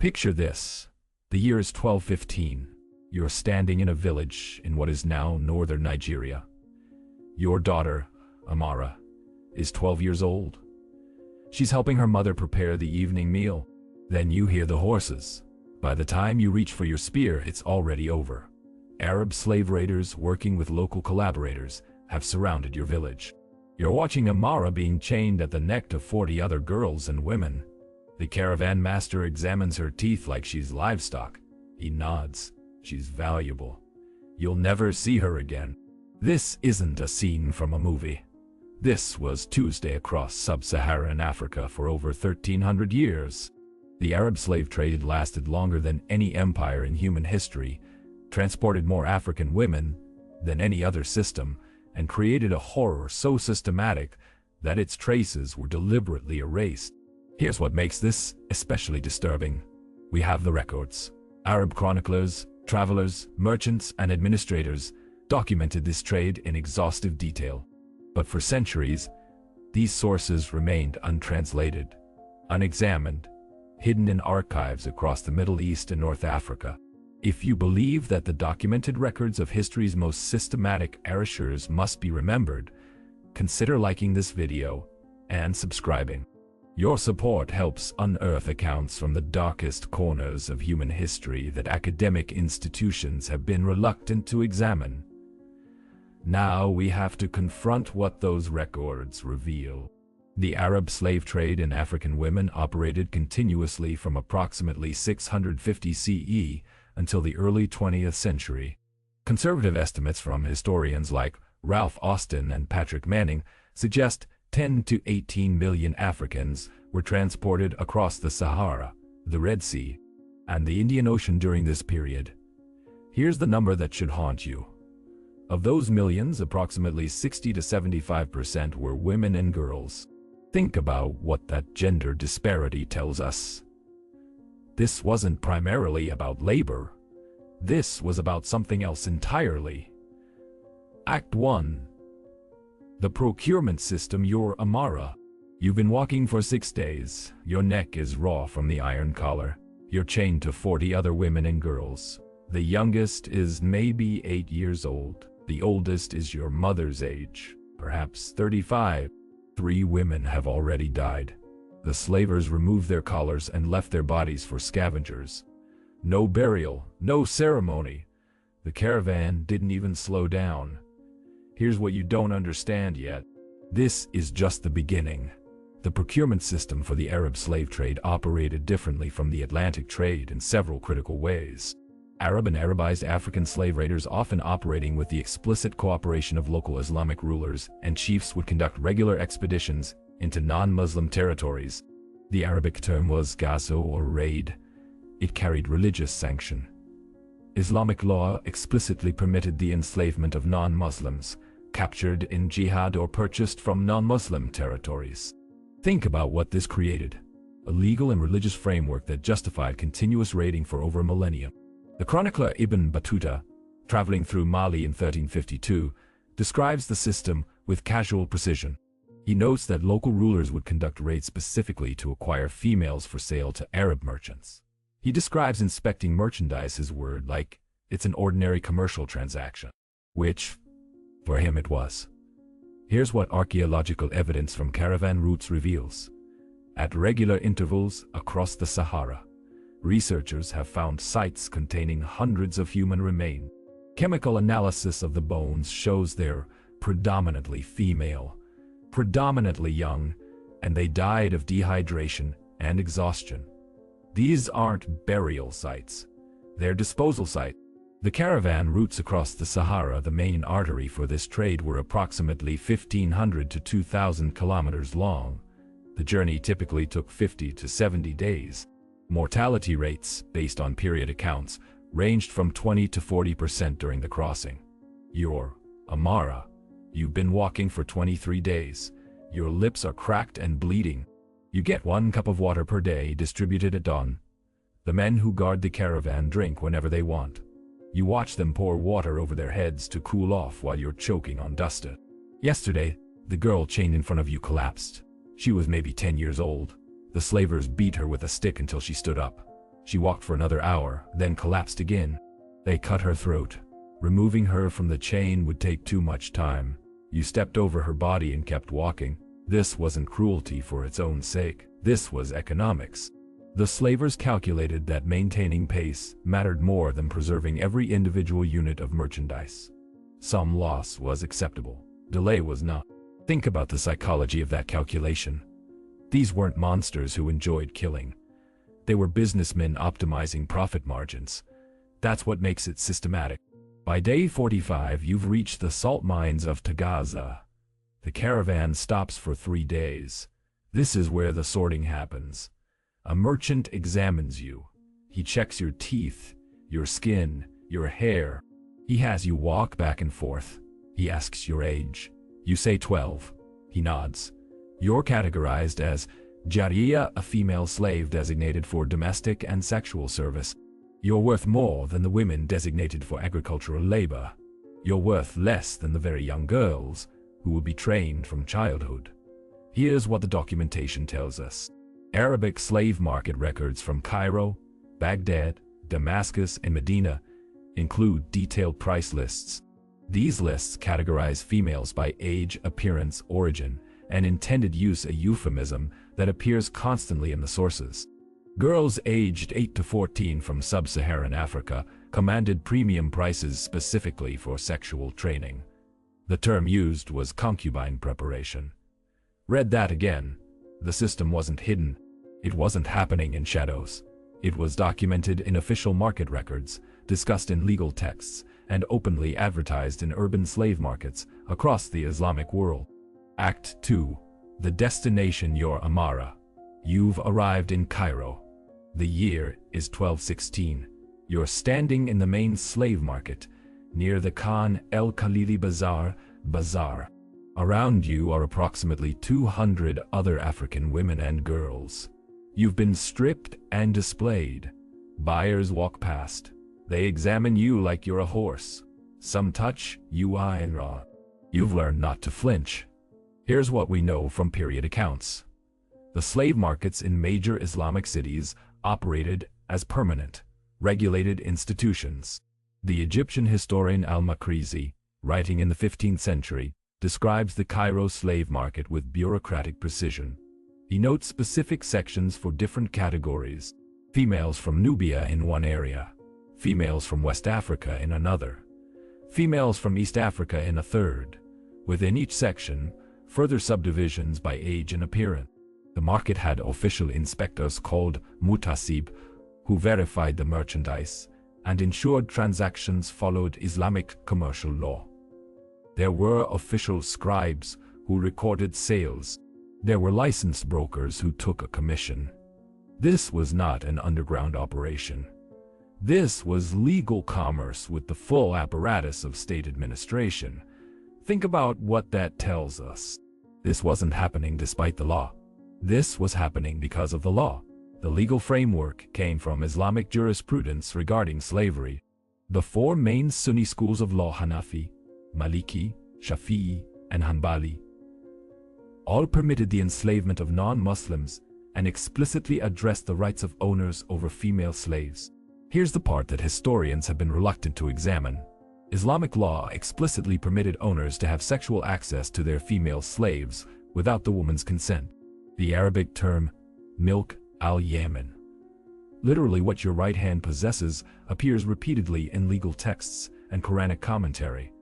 Picture this. The year is 1215. You're standing in a village in what is now northern Nigeria. Your daughter, Amara, is 12 years old. She's helping her mother prepare the evening meal. Then you hear the horses. By the time you reach for your spear, it's already over. Arab slave raiders working with local collaborators have surrounded your village. You're watching Amara being chained at the neck to 40 other girls and women. The caravan master examines her teeth like she's livestock. He nods. She's valuable. You'll never see her again. This isn't a scene from a movie. This was Tuesday across sub-Saharan Africa for over 1,300 years. The Arab slave trade lasted longer than any empire in human history, transported more African women than any other system, and created a horror so systematic that its traces were deliberately erased. Here's what makes this especially disturbing. We have the records. Arab chroniclers, travelers, merchants, and administrators documented this trade in exhaustive detail. But for centuries, these sources remained untranslated, unexamined, hidden in archives across the Middle East and North Africa. If you believe that the documented records of history's most systematic erasures must be remembered, consider liking this video and subscribing. Your support helps unearth accounts from the darkest corners of human history that academic institutions have been reluctant to examine. Now we have to confront what those records reveal. The Arab slave trade in African women operated continuously from approximately 650 CE until the early 20th century. Conservative estimates from historians like Ralph Austin and Patrick Manning suggest 10 to 18 million Africans were transported across the Sahara, the Red Sea, and the Indian Ocean during this period. Here's the number that should haunt you. Of those millions, approximately 60 to 75% were women and girls. Think about what that gender disparity tells us. This wasn't primarily about labor. This was about something else entirely. Act 1. The procurement system. You're Amara. You've been walking for 6 days. Your neck is raw from the iron collar. You're chained to 40 other women and girls. The youngest is maybe 8 years old. The oldest is your mother's age, perhaps 35. 3 women have already died. The slavers removed their collars and left their bodies for scavengers. No burial, no ceremony. The caravan didn't even slow down. Here's what you don't understand yet. This is just the beginning. The procurement system for the Arab slave trade operated differently from the Atlantic trade in several critical ways. Arab and Arabized African slave raiders, often operating with the explicit cooperation of local Islamic rulers and chiefs, would conduct regular expeditions into non-Muslim territories. The Arabic term was gazo or raid. It carried religious sanction. Islamic law explicitly permitted the enslavement of non-Muslims, captured in jihad or purchased from non-Muslim territories. Think about what this created. A legal and religious framework that justified continuous raiding for over a millennium. The chronicler Ibn Battuta, traveling through Mali in 1352, describes the system with casual precision. He notes that local rulers would conduct raids specifically to acquire females for sale to Arab merchants. He describes inspecting merchandise, his word, like it's an ordinary commercial transaction, which, for him, it was. Here's what archaeological evidence from caravan routes reveals. At regular intervals across the Sahara, researchers have found sites containing hundreds of human remains. Chemical analysis of the bones shows they're predominantly female, predominantly young, and they died of dehydration and exhaustion. These aren't burial sites. They're disposal sites. The caravan routes across the Sahara, the main artery for this trade, were approximately 1,500 to 2,000 kilometers long. The journey typically took 50 to 70 days. Mortality rates, based on period accounts, ranged from 20 to 40% during the crossing. You're Amara. You've been walking for 23 days. Your lips are cracked and bleeding. You get 1 cup of water per day, distributed at dawn. The men who guard the caravan drink whenever they want. You watch them pour water over their heads to cool off while you're choking on dust. Yesterday, the girl chained in front of you collapsed. She was maybe 10 years old. The slavers beat her with a stick until she stood up. She walked for another hour, then collapsed again. They cut her throat. Removing her from the chain would take too much time. You stepped over her body and kept walking. This wasn't cruelty for its own sake. This was economics. The slavers calculated that maintaining pace mattered more than preserving every individual unit of merchandise. Some loss was acceptable. Delay was not. Think about the psychology of that calculation. These weren't monsters who enjoyed killing. They were businessmen optimizing profit margins. That's what makes it systematic. By day 45, you've reached the salt mines of Tagaza. The caravan stops for 3 days. This is where the sorting happens. A merchant examines you. He checks your teeth, your skin, your hair. He has you walk back and forth. He asks your age. You say 12. He nods. You're categorized as Jariya, a female slave designated for domestic and sexual service. You're worth more than the women designated for agricultural labor. You're worth less than the very young girls who will be trained from childhood. Here's what the documentation tells us. Arabic slave market records from Cairo, Baghdad, Damascus, and Medina include detailed price lists. These lists categorize females by age, appearance, origin, and intended use, a euphemism that appears constantly in the sources. Girls aged 8 to 14 from sub-Saharan Africa commanded premium prices specifically for sexual training. The term used was concubine preparation. Read that again. The system wasn't hidden. It wasn't happening in shadows. It was documented in official market records, discussed in legal texts, and openly advertised in urban slave markets across the Islamic world. Act 2. The destination, your Amara. You've arrived in Cairo. The year is 1216. You're standing in the main slave market, near the Khan el-Khalili Bazaar. Around you are approximately 200 other African women and girls. You've been stripped and displayed. Buyers walk past. They examine you like you're a horse. Some touch you and raw. You've learned not to flinch. Here's what we know from period accounts. The slave markets in major Islamic cities operated as permanent, regulated institutions. The Egyptian historian al-Makrizi, writing in the 15th century, describes the Cairo slave market with bureaucratic precision. He notes specific sections for different categories. Females from Nubia in one area, females from West Africa in another, females from East Africa in a third. Within each section, further subdivisions by age and appearance. The market had official inspectors called mutasib, who verified the merchandise and ensured transactions followed Islamic commercial law. There were official scribes who recorded sales. There were licensed brokers who took a commission. This was not an underground operation. This was legal commerce with the full apparatus of state administration. Think about what that tells us. This wasn't happening despite the law. This was happening because of the law. The legal framework came from Islamic jurisprudence regarding slavery. The 4 main Sunni schools of law, Hanafi, Maliki, Shafi'i, and Hanbali, all permitted the enslavement of non-Muslims and explicitly addressed the rights of owners over female slaves. Here's the part that historians have been reluctant to examine. Islamic law explicitly permitted owners to have sexual access to their female slaves without the woman's consent. The Arabic term, milk al-Yaman, literally what your right hand possesses, appears repeatedly in legal texts and Quranic commentary.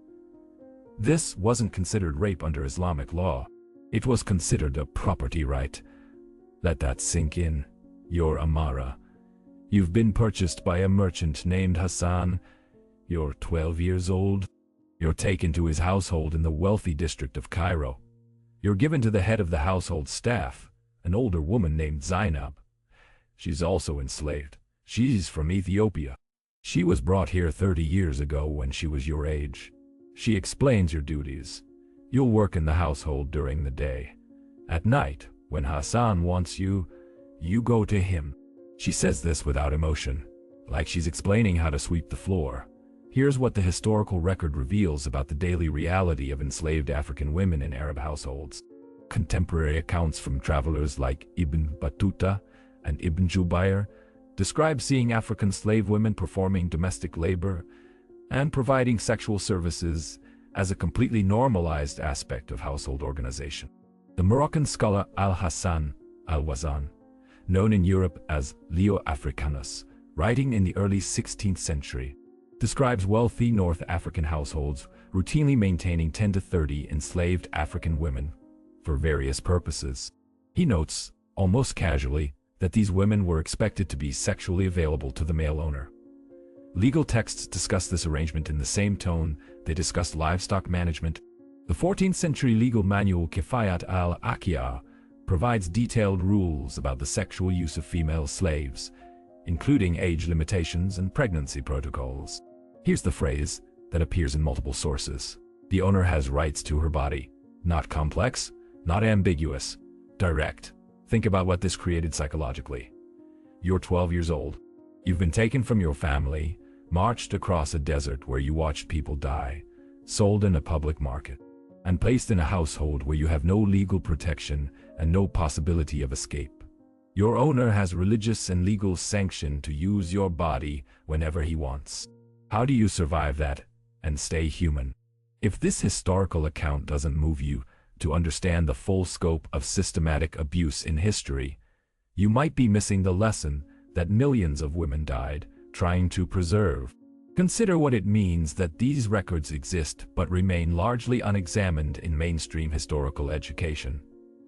This wasn't considered rape under Islamic law. It was considered a property right. Let that sink in. You're Amara. You've been purchased by a merchant named Hassan. You're 12 years old. You're taken to his household in the wealthy district of Cairo. You're given to the head of the household staff, an older woman named Zainab. She's also enslaved. She's from Ethiopia. She was brought here 30 years ago when she was your age. She explains your duties. You'll work in the household during the day. At night, when Hassan wants you, you go to him. She says this without emotion, like she's explaining how to sweep the floor. Here's what the historical record reveals about the daily reality of enslaved African women in Arab households. Contemporary accounts from travelers like Ibn Battuta and Ibn Jubayr describes seeing African slave women performing domestic labor and providing sexual services as a completely normalized aspect of household organization. The Moroccan scholar Al-Hassan al-Wazan, known in Europe as Leo Africanus, writing in the early 16th century, describes wealthy North African households routinely maintaining 10 to 30 enslaved African women for various purposes. He notes, almost casually, that these women were expected to be sexually available to the male owner. Legal texts discuss this arrangement in the same tone they discussed livestock management. The 14th century legal manual Kifayat al-Aqiya provides detailed rules about the sexual use of female slaves, including age limitations and pregnancy protocols. Here's the phrase that appears in multiple sources. The owner has rights to her body. Not complex, not ambiguous, direct. Think about what this created psychologically. You're 12 years old. You've been taken from your family, marched across a desert where you watched people die, sold in a public market, and placed in a household where you have no legal protection and no possibility of escape. Your owner has religious and legal sanction to use your body whenever he wants. How do you survive that and stay human? If this historical account doesn't move you to understand the full scope of systematic abuse in history, you might be missing the lesson that millions of women died trying to preserve. Consider what it means that these records exist but remain largely unexamined in mainstream historical education.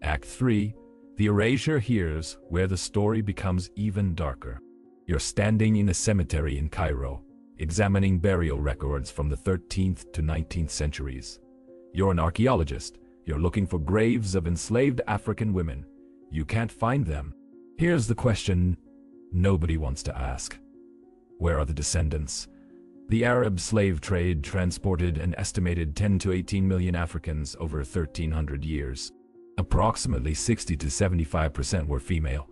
Act 3. The erasure. Here's where the story becomes even darker. You're standing in a cemetery in Cairo, examining burial records from the 13th to 19th centuries. You're an archaeologist. You're looking for graves of enslaved African women. You can't find them. Here's the question nobody wants to ask. Where are the descendants? The Arab slave trade transported an estimated 10 to 18 million Africans over 1,300 years. Approximately 60 to 75% were female.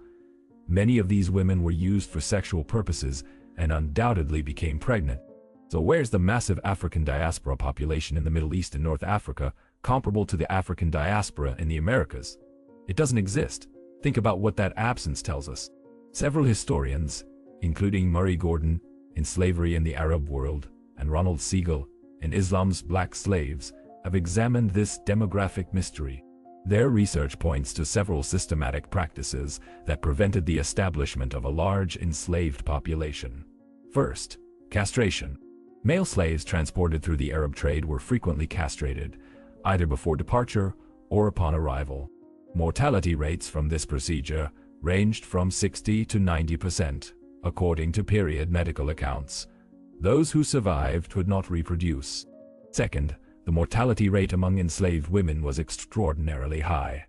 Many of these women were used for sexual purposes and undoubtedly became pregnant. So where's the massive African diaspora population in the Middle East and North Africa comparable to the African diaspora in the Americas? It doesn't exist. Think about what that absence tells us. Several historians, including Murray Gordon in Slavery in the Arab World and Ronald Siegel in Islam's Black Slaves, have examined this demographic mystery. Their research points to several systematic practices that prevented the establishment of a large enslaved population. First, castration. Male slaves transported through the Arab trade were frequently castrated, either before departure or upon arrival. Mortality rates from this procedure ranged from 60 to 90%, according to period medical accounts. Those who survived would not reproduce. Second, the mortality rate among enslaved women was extraordinarily high.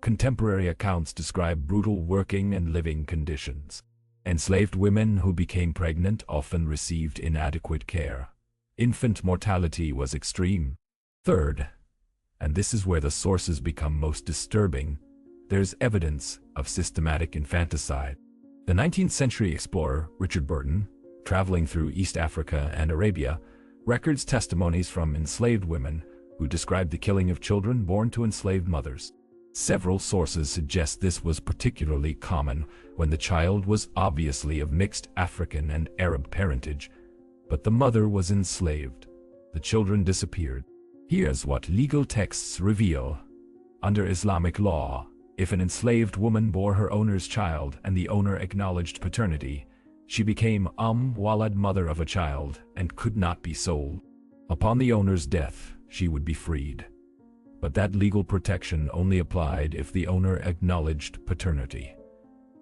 Contemporary accounts describe brutal working and living conditions. Enslaved women who became pregnant often received inadequate care. Infant mortality was extreme. Third, and this is where the sources become most disturbing, there's evidence of systematic infanticide. The 19th century explorer Richard Burton, traveling through East Africa and Arabia, records testimonies from enslaved women who described the killing of children born to enslaved mothers. Several sources suggest this was particularly common when the child was obviously of mixed African and Arab parentage, but the mother was enslaved. The children disappeared. Here's what legal texts reveal. Under Islamic law, if an enslaved woman bore her owner's child and the owner acknowledged paternity, she became walad, mother of a child, and could not be sold. Upon the owner's death, she would be freed. But that legal protection only applied if the owner acknowledged paternity.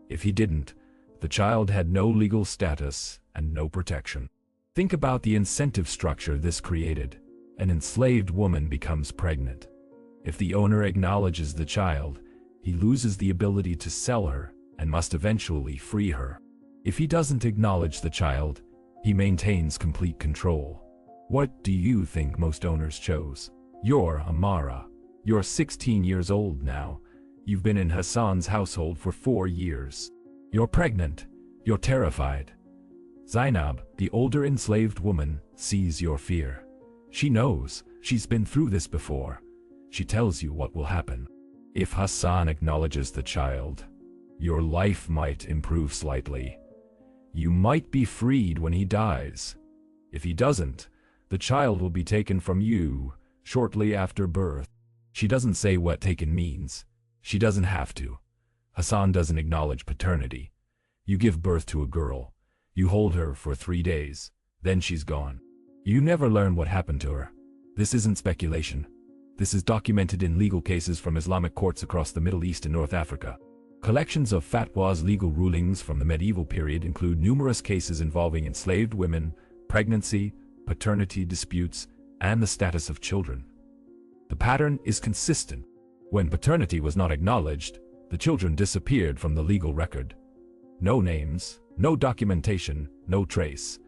If he didn't, the child had no legal status and no protection. Think about the incentive structure this created. An enslaved woman becomes pregnant. If the owner acknowledges the child, he loses the ability to sell her and must eventually free her. If he doesn't acknowledge the child, he maintains complete control. What do you think most owners chose? You're Amara. You're 16 years old now. You've been in Hassan's household for 4 years. You're pregnant. You're terrified. Zainab, the older enslaved woman, sees your fear. She knows. She's been through this before. She tells you what will happen. If Hassan acknowledges the child, your life might improve slightly. You might be freed when he dies. If he doesn't, the child will be taken from you shortly after birth. She doesn't say what taken means. She doesn't have to. Hassan doesn't acknowledge paternity. You give birth to a girl. You hold her for 3 days. Then she's gone. You never learn what happened to her. This isn't speculation. This is documented in legal cases from Islamic courts across the Middle East and North Africa. Collections of fatwas legal rulings from the medieval period include numerous cases involving enslaved women, pregnancy, paternity disputes, and the status of children. The pattern is consistent. When paternity was not acknowledged, the children disappeared from the legal record. No names, no documentation, no trace.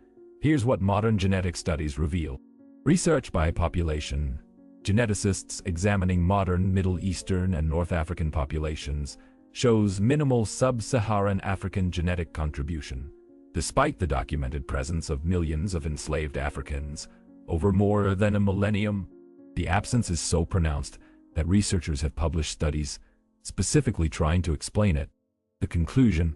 Here's what modern genetic studies reveal. Research by population. Geneticists examining modern Middle Eastern and North African populations shows minimal sub-Saharan African genetic contribution, despite the documented presence of millions of enslaved Africans over more than a millennium. The absence is so pronounced that researchers have published studies specifically trying to explain it. The conclusion,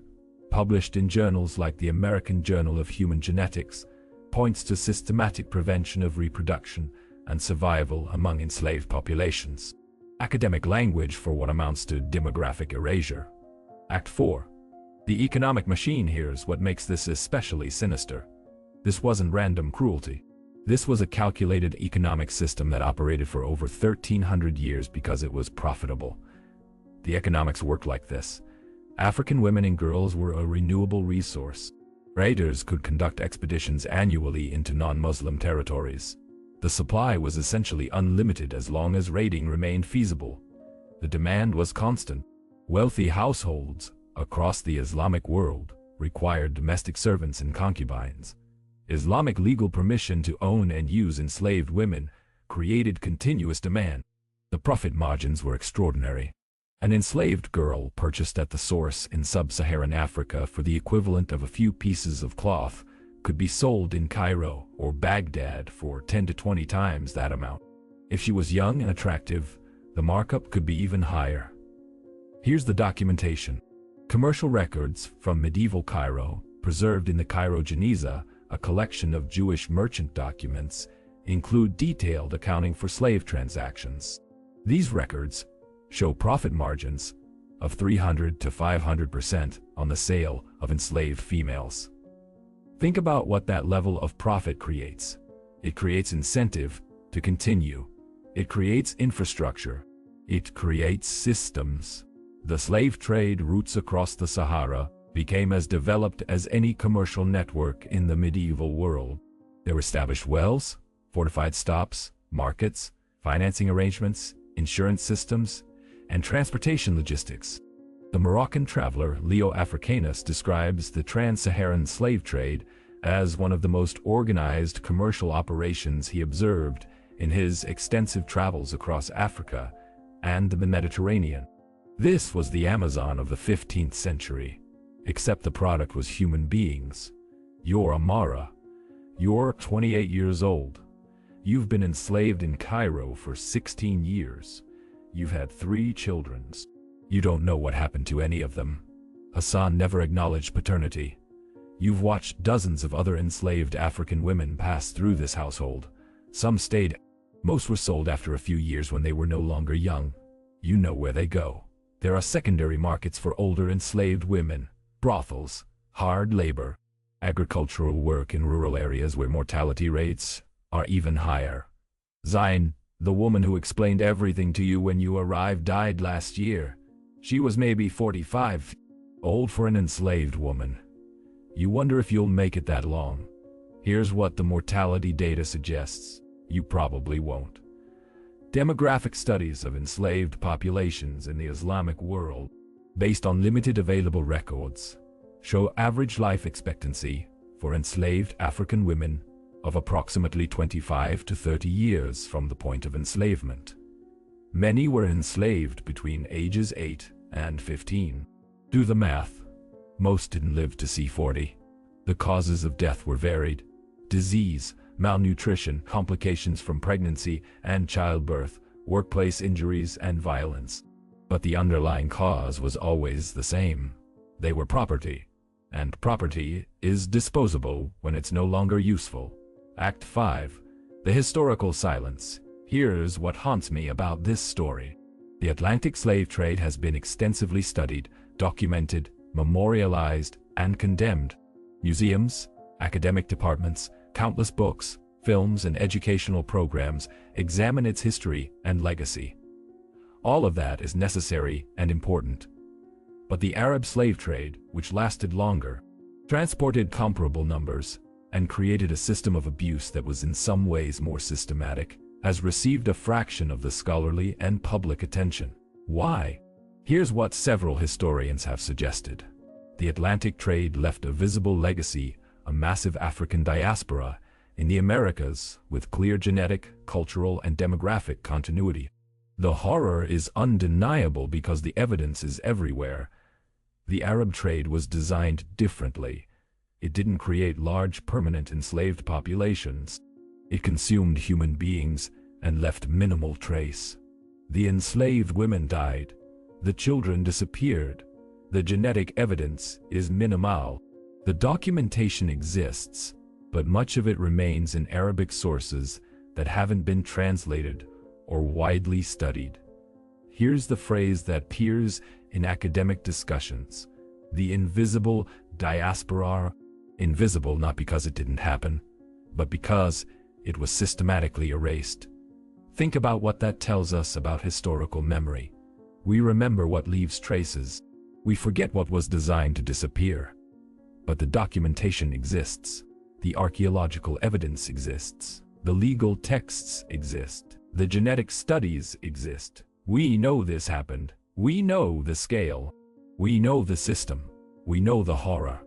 published in journals like the American Journal of Human Genetics, points to systematic prevention of reproduction and survival among enslaved populations. Academic language for what amounts to demographic erasure. Act 4. The economic machine here is what makes this especially sinister. This wasn't random cruelty. This was a calculated economic system that operated for over 1,300 years because it was profitable. The economics worked like this. African women and girls were a renewable resource. Raiders could conduct expeditions annually into non-Muslim territories. The supply was essentially unlimited as long as raiding remained feasible. The demand was constant. Wealthy households across the Islamic world required domestic servants and concubines. Islamic legal permission to own and use enslaved women created continuous demand. The profit margins were extraordinary. An enslaved girl purchased at the source in sub-Saharan Africa for the equivalent of a few pieces of cloth could be sold in Cairo or Baghdad for 10 to 20 times that amount. If she was young and attractive, the markup could be even higher. Here's the documentation. Commercial records from medieval Cairo, preserved in the Cairo Geniza, a collection of Jewish merchant documents, include detailed accounting for slave transactions. These records show profit margins of 300 to 500% on the sale of enslaved females. Think about what that level of profit creates. It creates incentive to continue. It creates infrastructure. It creates systems. The slave trade routes across the Sahara became as developed as any commercial network in the medieval world. There were established wells, fortified stops, markets, financing arrangements, insurance systems, and transportation logistics. The Moroccan traveler Leo Africanus describes the trans-Saharan slave trade as one of the most organized commercial operations he observed in his extensive travels across Africa and the Mediterranean. This was the Amazon of the 15th century, except the product was human beings. You're Amara. You're 28 years old. You've been enslaved in Cairo for 16 years. You've had 3 children. You don't know what happened to any of them. Hassan never acknowledged paternity. You've watched dozens of other enslaved African women pass through this household. Some stayed. Most were sold after a few years when they were no longer young. You know where they go. There are secondary markets for older enslaved women, brothels, hard labor, agricultural work in rural areas where mortality rates are even higher. Zain, the woman who explained everything to you when you arrived, died last year. She was maybe 45, old for an enslaved woman. You wonder if you'll make it that long. Here's what the mortality data suggests. You probably won't. Demographic studies of enslaved populations in the Islamic world, based on limited available records, show average life expectancy for enslaved African women of approximately 25 to 30 years from the point of enslavement. Many were enslaved between ages 8 and 15. Do the math. Most didn't live to see 40. The causes of death were varied: disease, malnutrition, complications from pregnancy and childbirth, workplace injuries, and violence. But the underlying cause was always the same. They were property. and property is disposable when it's no longer useful. Act 5. The historical silence. Here's what haunts me about this story. The Atlantic slave trade has been extensively studied, documented, memorialized, and condemned. Museums, academic departments, countless books, films, and educational programs examine its history and legacy. All of that is necessary and important. But the Arab slave trade, which lasted longer, transported comparable numbers, and created a system of abuse that was in some ways more systematic, has received a fraction of the scholarly and public attention. Why? Here's what several historians have suggested. The Atlantic trade left a visible legacy, a massive African diaspora in the Americas with clear genetic, cultural, and demographic continuity. The horror is undeniable because the evidence is everywhere. The Arab trade was designed differently. It didn't create large permanent enslaved populations. It consumed human beings and left minimal trace. The enslaved women died. The children disappeared. The genetic evidence is minimal. The documentation exists, but much of it remains in Arabic sources that haven't been translated or widely studied. Here's the phrase that appears in academic discussions: the invisible diaspora. Invisible not because it didn't happen, but because it was systematically erased. Think about what that tells us about historical memory. We remember what leaves traces. We forget what was designed to disappear. But the documentation exists. The archaeological evidence exists. The legal texts exist. The genetic studies exist. We know this happened. We know the scale. We know the system. We know the horror.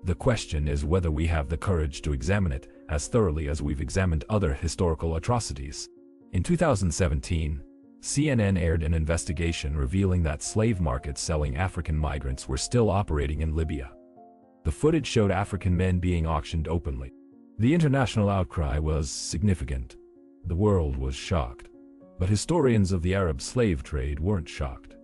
The question is whether we have the courage to examine it as thoroughly as we've examined other historical atrocities. In 2017, CNN aired an investigation revealing that slave markets selling African migrants were still operating in Libya. The footage showed African men being auctioned openly. The international outcry was significant. The world was shocked. But historians of the Arab slave trade weren't shocked.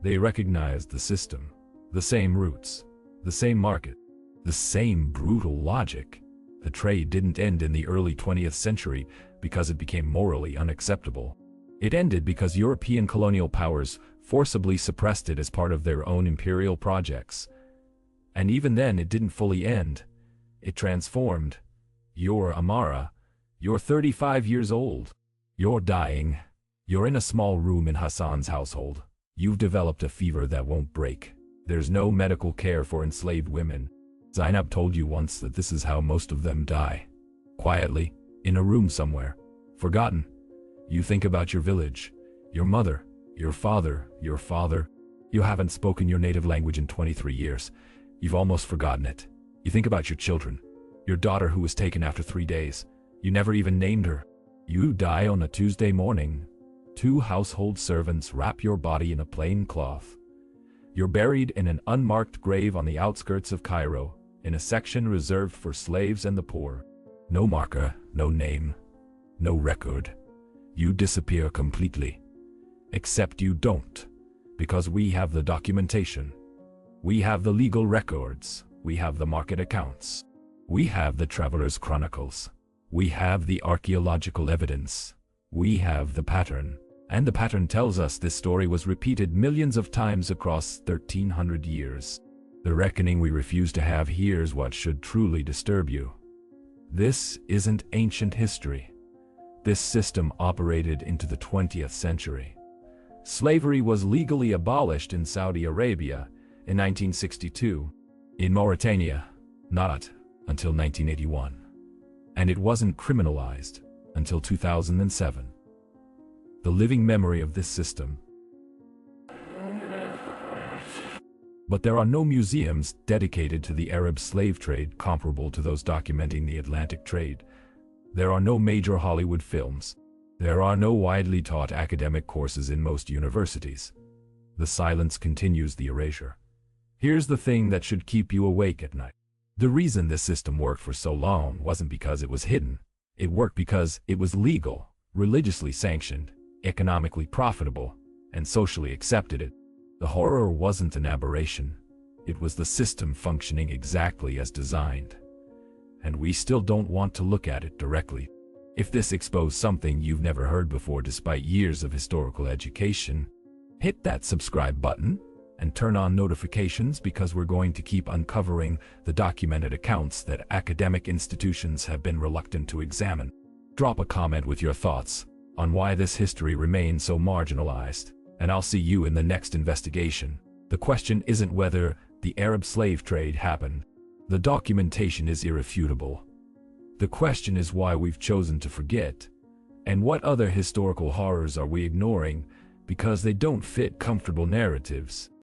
They recognized the system, the same roots, the same market, the same brutal logic. The trade didn't end in the early 20th century because it became morally unacceptable. It ended because European colonial powers forcibly suppressed it as part of their own imperial projects. And even then, it didn't fully end. It transformed. You're Amara. You're 35 years old. You're dying. You're in a small room in Hassan's household. You've developed a fever that won't break. There's no medical care for enslaved women. Zainab told you once that this is how most of them die. Quietly, in a room somewhere. Forgotten. You think about your village, your mother, your father, your father. You haven't spoken your native language in 23 years. You've almost forgotten it. You think about your children, your daughter who was taken after 3 days. You never even named her. You die on a Tuesday morning. 2 household servants wrap your body in a plain cloth. You're buried in an unmarked grave on the outskirts of Cairo, in a section reserved for slaves and the poor. No marker, no name, no record. You disappear completely. Except you don't, because we have the documentation. We have the legal records. We have the market accounts. We have the traveler's chronicles. We have the archaeological evidence. We have the pattern. And the pattern tells us this story was repeated millions of times across 1,300 years. The reckoning we refuse to have here's what should truly disturb you. This isn't ancient history. This system operated into the 20th century. Slavery was legally abolished in Saudi Arabia in 1962. In Mauritania, not until 1981. And it wasn't criminalized until 2007. The living memory of this system. But there are no museums dedicated to the Arab slave trade comparable to those documenting the Atlantic trade. There are no major Hollywood films. There are no widely taught academic courses in most universities. The silence continues the erasure. Here's the thing that should keep you awake at night. The reason this system worked for so long wasn't because it was hidden. It worked because it was legal, religiously sanctioned, economically profitable, and socially accepted. The horror wasn't an aberration. It was the system functioning exactly as designed. And we still don't want to look at it directly. If this exposed something you've never heard before despite years of historical education, hit that subscribe button and turn on notifications, because we're going to keep uncovering the documented accounts that academic institutions have been reluctant to examine. Drop a comment with your thoughts on why this history remains so marginalized, and I'll see you in the next investigation. The question isn't whether the Arab slave trade happened. The documentation is irrefutable. The question is why we've chosen to forget, and what other historical horrors are we ignoring because they don't fit comfortable narratives.